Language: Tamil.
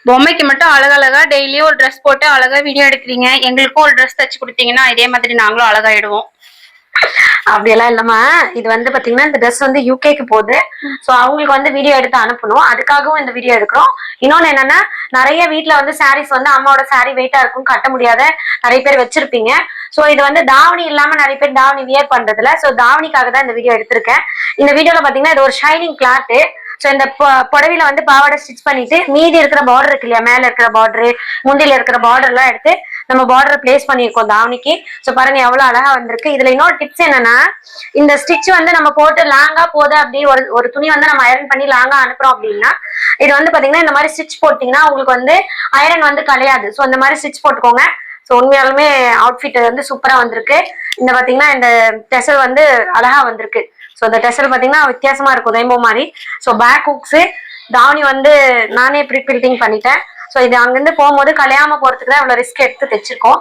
பொம்மைக்கு மட்டும் அழகழகா டெய்லியும் ஒரு ட்ரெஸ் போட்டு அழகா வீடியோ எடுக்கிறீங்க. எங்களுக்கும் ஒரு ட்ரெஸ் தச்சு கொடுத்தீங்கன்னா இதே மாதிரி நாங்களும் அழகாயிடுவோம். அப்படியெல்லாம் இல்லம்மா. இது வந்து பாத்தீங்கன்னா இந்த ட்ரெஸ் வந்து யூகேக்கு போகுது. சோ அவங்களுக்கு வந்து வீடியோ எடுத்து அனுப்பணும். அதுக்காகவும் இந்த வீடியோ எடுக்கிறோம். இன்னொன்னு என்னன்னா, நிறைய வீட்டுல வந்து சாரீஸ் வந்து அம்மாவோட சாரீ வெயிட்டா இருக்கும், கட்ட முடியாத நிறைய பேர் வச்சிருப்பீங்க. சோ இது வந்து தாவணி இல்லாம நிறைய பேர் தாவணி வியர் பண்றதுல, சோ தாவணிக்காக தான் இந்த வீடியோ எடுத்திருக்கேன். இந்த வீடியோல பாத்தீங்கன்னா இது ஒரு ஷைனிங் கிளாத். சோ இந்த புடவையில வந்து பாவாடை ஸ்டிச் பண்ணிட்டு மீதி இருக்கிற பார்டர் இருக்கு இல்லையா, மேல இருக்கிற பார்டர், முந்தில இருக்கிற பார்டர் எல்லாம் எடுத்து நம்ம பார்டர் பிளேஸ் பண்ணியிருக்கோம் தாவணிக்கு. சோ பாருங்க எவ்வளவு அழகா வந்திருக்கு. இதுல இன்னொரு டிப்ஸ் என்னன்னா, இந்த ஸ்டிச் வந்து நம்ம போட்டு லாங்கா போகுது அப்படி ஒரு துணி வந்து நம்ம அயரன் பண்ணி லாங்கா அனுப்புறோம் அப்படின்னா, இது வந்து பாத்தீங்கன்னா இந்த மாதிரி ஸ்டிச் போட்டீங்கன்னா உங்களுக்கு வந்து அயரன் வந்து கலையாது. சோ இந்த மாதிரி ஸ்டிச் போட்டுக்கோங்க. ஸோ உண்மையாலுமே அவுட்ஃபிட் வந்து சூப்பரா வந்திருக்கு. இந்த பாத்தீங்கன்னா இந்த டெசல் வந்து அழகா வந்திருக்கு. ஸோ இந்த டெசல் பாத்தீங்கன்னா வித்தியாசமா இருக்கும், ரெயின்போ மாதிரி. ஸோ பேக் ஹுக்ஸ் தாவணி வந்து நானே ப்ரீ பில்டிங் பண்ணிட்டேன். ஸோ இது அங்கிருந்து போகும்போது கலையாம போறதுக்கு தான் இவ்வளவு ரிஸ்க் எடுத்து தைச்சிருக்கோம்.